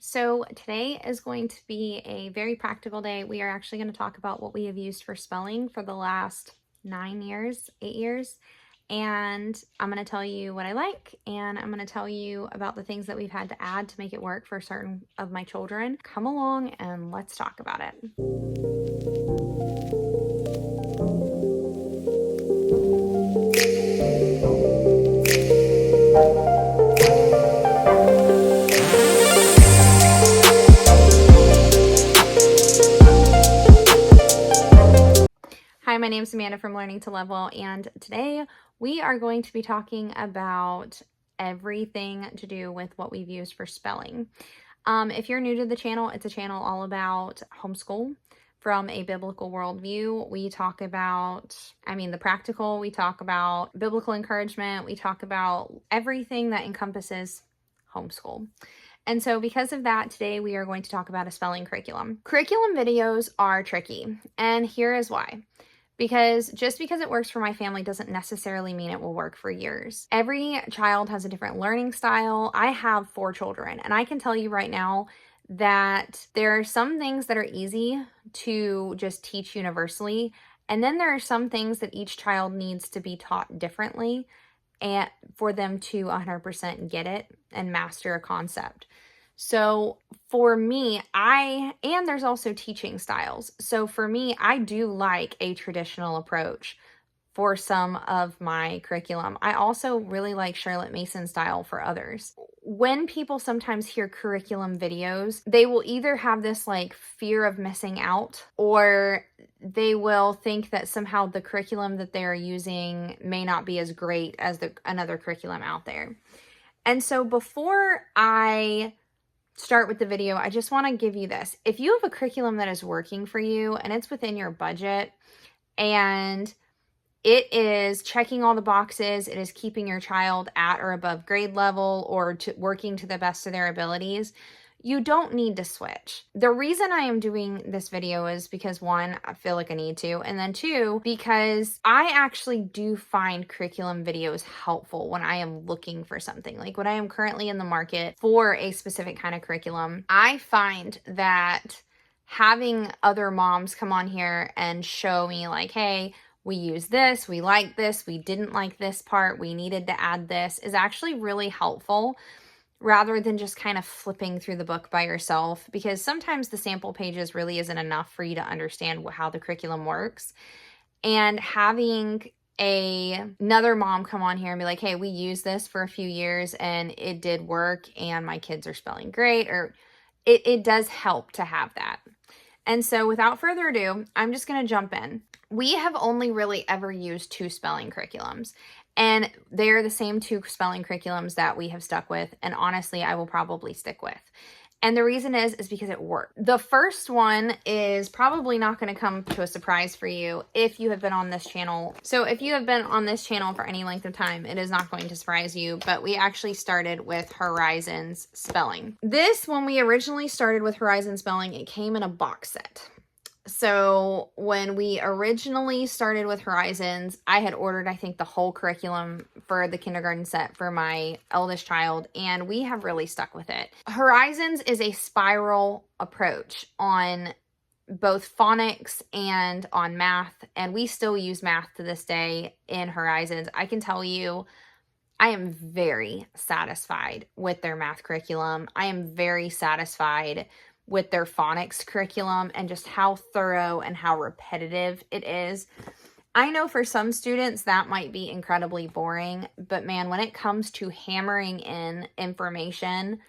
So today is going to be a very practical day. We are actually going to talk about what we have used for spelling for the last 9 years, 8 years. And I'm going to tell you what I like, and I'm going to tell you about the things that we've had to add to make it work for certain of my children. Come along and let's talk about it. Hi, my name is Amanda from Learning to Level, and today we are going to be talking about everything to do with what we've used for spelling. If you're new to the channel, it's a channel all about homeschool from a biblical worldview. We talk about, the practical, we talk about biblical encouragement, we talk about everything that encompasses homeschool. And so because of that, today we are going to talk about a spelling curriculum. Curriculum videos are tricky, and here is why. Because just because it works for my family doesn't necessarily mean it will work for yours. Every child has a different learning style. I have 4 children, and I can tell you right now that there are some things that are easy to just teach universally, and then there are some things that each child needs to be taught differently and for them to 100% get it and master a concept. So for me, and there's also teaching styles. So for me, I do like a traditional approach for some of my curriculum. I also really like Charlotte Mason style for others. When people sometimes hear curriculum videos, they will either have this like fear of missing out, or they will think that somehow the curriculum that they're using may not be as great as another curriculum out there. And so before I start with the video, I just want to give you this. If you have a curriculum that is working for you and it's within your budget and it is checking all the boxes, it is keeping your child at or above grade level or working to the best of their abilities, you don't need to switch. The reason I am doing this video is because 1, I feel like I need to, and then 2, because I actually do find curriculum videos helpful when I am looking for something. Like when I am currently in the market for a specific kind of curriculum, I find that having other moms come on here and show me like, hey, we use this, we like this, we didn't like this part, we needed to add this, is actually really helpful, rather than just kind of flipping through the book by yourself, because sometimes the sample pages really isn't enough for you to understand how the curriculum works. And having another mom come on here and be like, hey, we used this for a few years and it did work and my kids are spelling great, or it does help to have that. And so without further ado, I'm just going to jump in. We have only really ever used 2 spelling curriculums, and they're the same 2 spelling curriculums that we have stuck with, and honestly, I will probably stick with. And the reason is because it worked. The first one is probably not going to come to a surprise for you if you have been on this channel. So if you have been on this channel for any length of time, it is not going to surprise you, but we actually started with Horizons spelling. This, when we originally started with Horizons spelling, it came in a box set. So when we originally started with Horizons, I had ordered, I think, the whole curriculum for the kindergarten set for my eldest child, and we have really stuck with it. Horizons is a spiral approach on both phonics and on math, and we still use math to this day in Horizons. I can tell you, I am very satisfied with their math curriculum. I am very satisfied with their phonics curriculum and just how thorough and how repetitive it is. I know for some students that might be incredibly boring, but man, when it comes to hammering in information,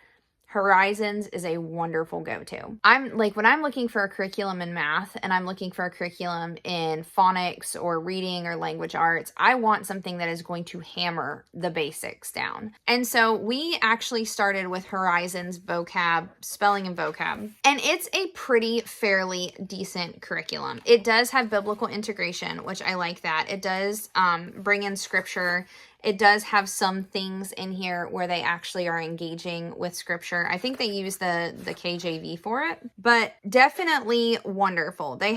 Horizons is a wonderful go-to. When I'm looking for a curriculum in math and I'm looking for a curriculum in phonics or reading or language arts, I want something that is going to hammer the basics down. And so we actually started with Horizons vocab, spelling and vocab, and it's a pretty fairly decent curriculum. It does have biblical integration, which I like that. It does bring in scripture. It does have some things in here where they actually are engaging with scripture. I think they use the KJV for it, but definitely wonderful. They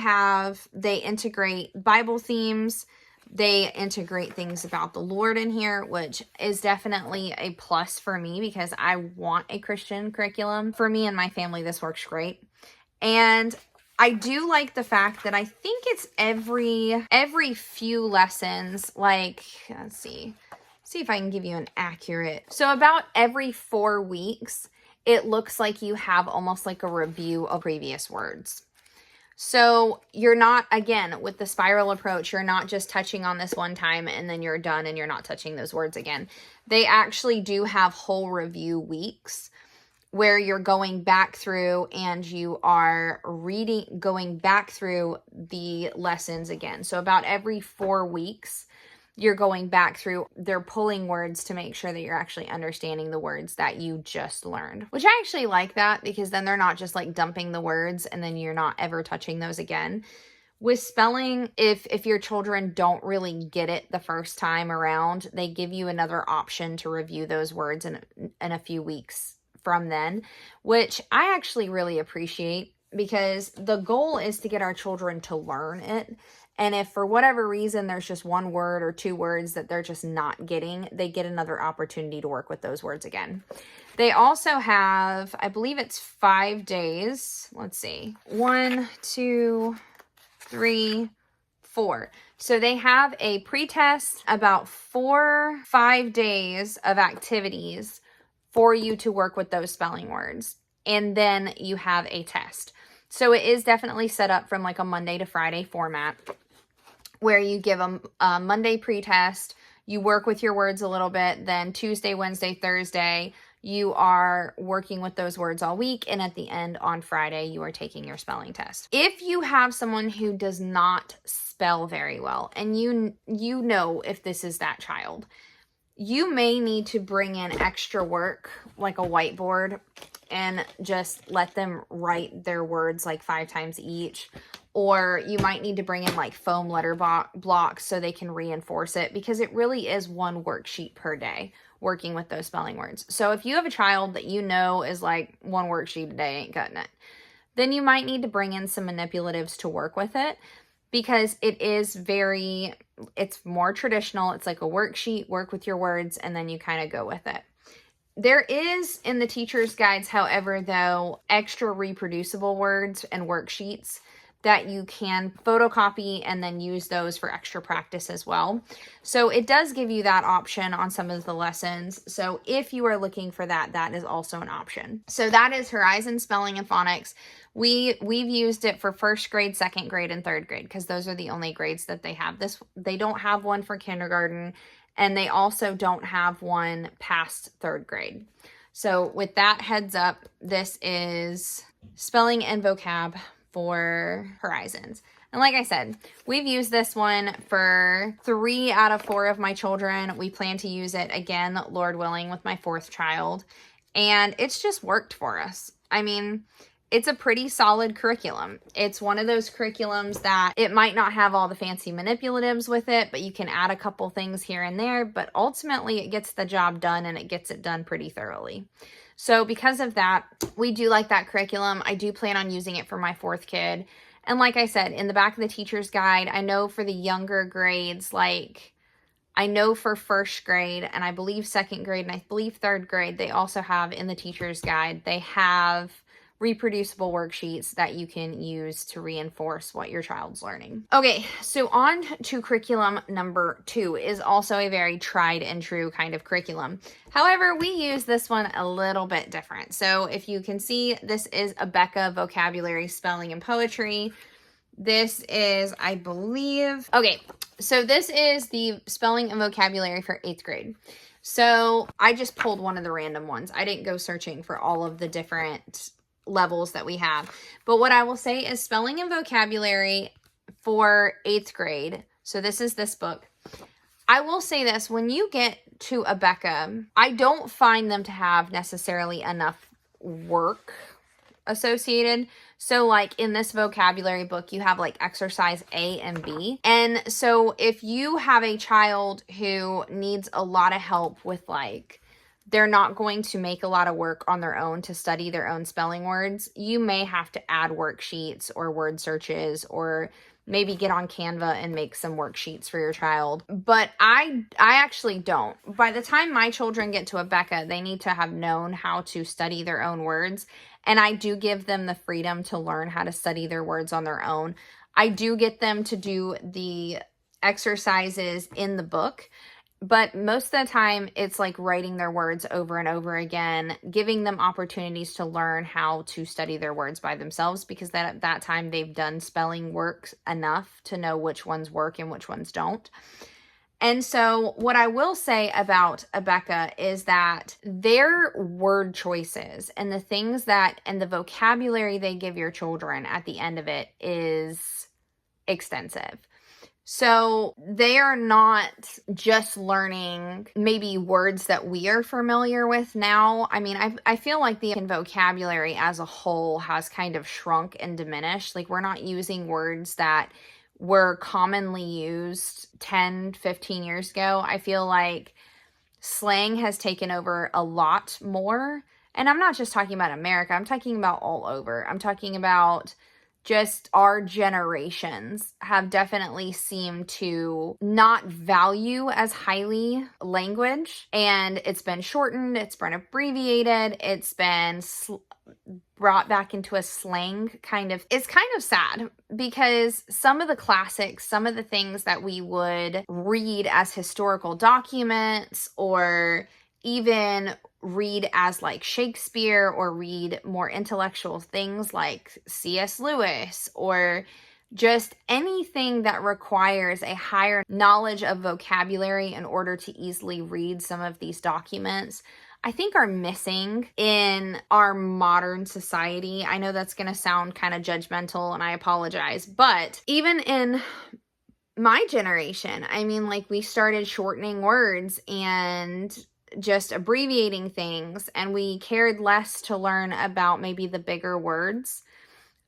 integrate Bible themes, They integrate things about the Lord in here, which is definitely a plus for me because I want a Christian curriculum. For me and my family, this works great. And I do like the fact that I think it's every few lessons, like, let's see if I can give you an accurate. So about every 4 weeks, it looks like you have almost like a review of previous words. So you're not, again, with the spiral approach, you're not just touching on this one time and then you're done and you're not touching those words again. They actually do have whole review weeks where you're going back through and you are going back through the lessons again. So about every 4 weeks, you're going back through, they're pulling words to make sure that you're actually understanding the words that you just learned, which I actually like that because then they're not just like dumping the words and then you're not ever touching those again. With spelling, if your children don't really get it the first time around, they give you another option to review those words in a few weeks from then, which I actually really appreciate because the goal is to get our children to learn it. And if for whatever reason there's just 1 word or 2 words that they're just not getting, they get another opportunity to work with those words again. They also have, I believe it's 5 days. Let's see. 1, 2, 3, 4. So they have a pretest, about 5 days of activities for you to work with those spelling words. And then you have a test. So it is definitely set up from like a Monday to Friday format where you give them a Monday pretest, you work with your words a little bit, then Tuesday, Wednesday, Thursday, you are working with those words all week, and at the end on Friday, you are taking your spelling test. If you have someone who does not spell very well, and you know if this is that child, you may need to bring in extra work, like a whiteboard, and just let them write their words like 5 times each. Or you might need to bring in like foam letter blocks so they can reinforce it, because it really is 1 worksheet per day working with those spelling words. So if you have a child that you know is like 1 worksheet a day ain't cutting it, then you might need to bring in some manipulatives to work with it, because it's more traditional. It's like a worksheet, work with your words, and then you kind of go with it. There is in the teacher's guides, however, though, extra reproducible words and worksheets that you can photocopy and then use those for extra practice as well. So it does give you that option on some of the lessons. So if you are looking for that, that is also an option. So that is Horizons Spelling and Phonics. We've used it for 1st grade, 2nd grade, and 3rd grade because those are the only grades that they have. They don't have one for kindergarten, and they also don't have one past 3rd grade. So with that heads up, this is spelling and vocab for Horizons. And like I said, we've used this one for 3 out of 4 of my children. We plan to use it again, Lord willing, with my 4th child. And it's just worked for us. I mean, it's a pretty solid curriculum. It's one of those curriculums that it might not have all the fancy manipulatives with it, but you can add a couple things here and there. But ultimately, it gets the job done, and it gets it done pretty thoroughly. So because of that, we do like that curriculum. I do plan on using it for my 4th kid. And like I said, in the back of the teacher's guide, I know for the younger grades, like I know for 1st grade, and I believe 2nd grade, and I believe 3rd grade, they also have in the teacher's guide, they have reproducible worksheets that you can use to reinforce what your child's learning. Okay, so on to curriculum number 2 is also a very tried and true kind of curriculum. However, we use this one a little bit different. So if you can see, this is Aback Vocabulary, Spelling, and Poetry. This is, I believe, okay, so this is the spelling and vocabulary for 8th grade. So I just pulled one of the random ones. I didn't go searching for all of the different levels that we have. But what I will say is spelling and vocabulary for 8th grade. So this is this book. I will say this, when you get to Aback, I don't find them to have necessarily enough work associated. So like in this vocabulary book, you have like exercise A and B. And so if you have a child who needs a lot of help with like, they're not going to make a lot of work on their own to study their own spelling words, you may have to add worksheets or word searches or maybe get on Canva and make some worksheets for your child. But I actually don't. By the time my children get to Aback, they need to have known how to study their own words. And I do give them the freedom to learn how to study their words on their own. I do get them to do the exercises in the book, but most of the time it's like writing their words over and over again, giving them opportunities to learn how to study their words by themselves, because at that time they've done spelling work enough to know which ones work and which ones don't. And so what I will say about Aback is that their word choices and the things that, and the vocabulary they give your children at the end of it is extensive. So they are not just learning maybe words that we are familiar with now. I mean, I feel like the vocabulary as a whole has kind of shrunk and diminished. Like, we're not using words that were commonly used 10, 15 years ago. I feel like slang has taken over a lot more. And I'm not just talking about America. I'm talking about all over. I'm talking about just our generations have definitely seemed to not value as highly language, and it's been shortened, it's been abbreviated, it's been brought back into a slang kind of. It's kind of sad, because some of the classics, some of the things that we would read as historical documents, or even read as like Shakespeare, or read more intellectual things like C.S. Lewis, or just anything that requires a higher knowledge of vocabulary in order to easily read some of these documents, I think are missing in our modern society. I know that's going to sound kind of judgmental, and I apologize, but even in my generation, I mean, like, we started shortening words and just abbreviating things, and we cared less to learn about maybe the bigger words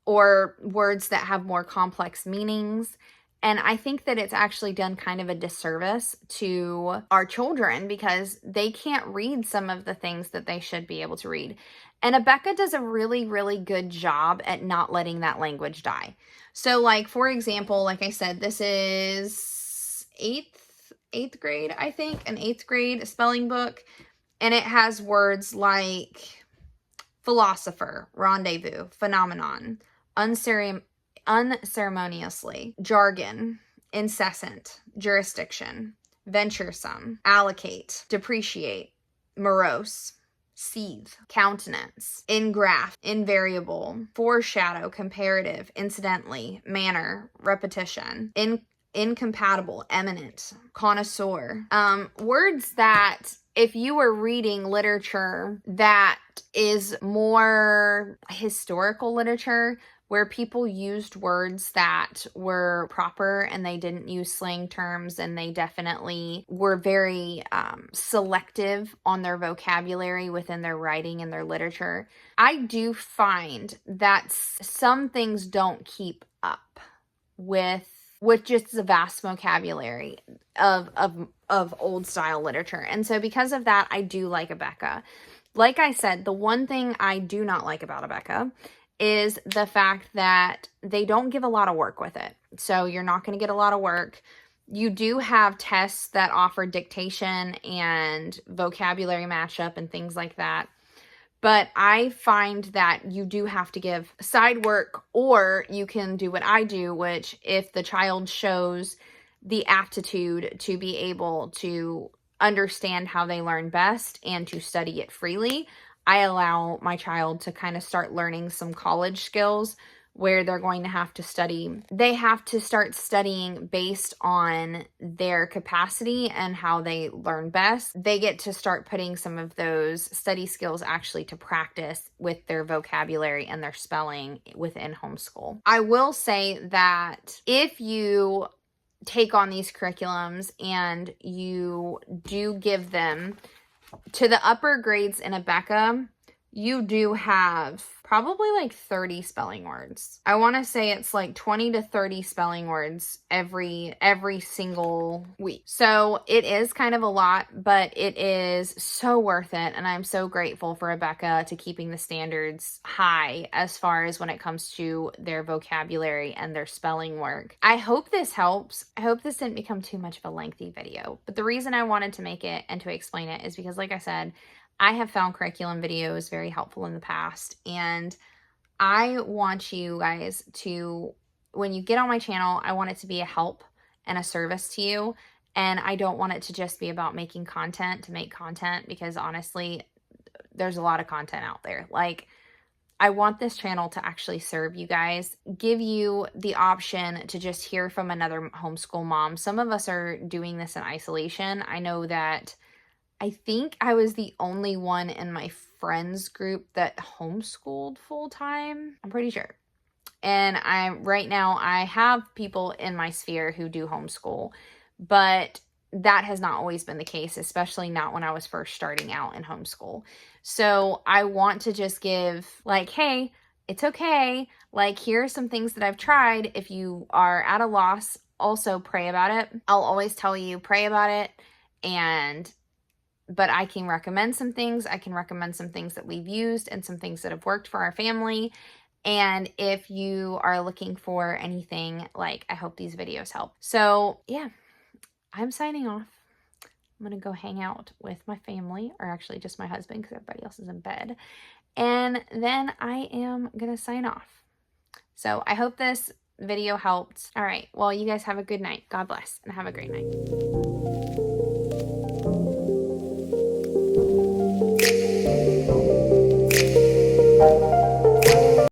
or words that have more complex meanings. And I think that it's actually done kind of a disservice to our children, because they can't read some of the things that they should be able to read. And Aback does a really, really good job at not letting that language die. So, like, for example, like I said, this is eighth grade, I think, an 8th grade spelling book. And it has words like philosopher, rendezvous, phenomenon, unceremoniously, jargon, incessant, jurisdiction, venturesome, allocate, depreciate, morose, seethe, countenance, ingraft, invariable, foreshadow, comparative, incidentally, manner, repetition, incompatible, eminent, connoisseur. Words that, if you were reading literature that is more historical literature, where people used words that were proper and they didn't use slang terms, and they definitely were very selective on their vocabulary within their writing and their literature, I do find that some things don't keep up with just the vast vocabulary of old style literature. And so because of that, I do like Aback. Like I said, the one thing I do not like about Aback is the fact that they don't give a lot of work with it. So you're not going to get a lot of work. You do have tests that offer dictation and vocabulary matchup and things like that. But I find that you do have to give side work, or you can do what I do, which, if the child shows the aptitude to be able to understand how they learn best and to study it freely, I allow my child to kind of start learning some college skills where they're going to have to study. They have to start studying based on their capacity and how they learn best. They get to start putting some of those study skills actually to practice with their vocabulary and their spelling within homeschool. I will say that if you take on these curriculums and you do give them to the upper grades in Aback, you do have probably like 30 spelling words. I want to say it's like 20 to 30 spelling words every single week. So it is kind of a lot, but it is so worth it. And I'm so grateful for Rebecca to keeping the standards high as far as when it comes to their vocabulary and their spelling work. I hope this helps. I hope this didn't become too much of a lengthy video, but the reason I wanted to make it and to explain it is because, like I said, I have found curriculum videos very helpful in the past, and I want you guys to, when you get on my channel, I want it to be a help and a service to you, and I don't want it to just be about making content to make content, because honestly, there's a lot of content out there. Like, I want this channel to actually serve you guys, give you the option to just hear from another homeschool mom. Some of us are doing this in isolation. I know that I think I was the only one in my friends group that homeschooled full time. I'm pretty sure. And right now I have people in my sphere who do homeschool, but that has not always been the case, especially not when I was first starting out in homeschool. So I want to just give like, hey, it's okay. Like, here are some things that I've tried. If you are at a loss, also pray about it. I'll always tell you, pray about it. But I can recommend some things. I can recommend some things that we've used and some things that have worked for our family. And if you are looking for anything, like, I hope these videos help. So yeah, I'm signing off. I'm going to go hang out with my family, or actually just my husband because everybody else is in bed. And then I am going to sign off. So I hope this video helped. All right. Well, you guys have a good night. God bless, and have a great night.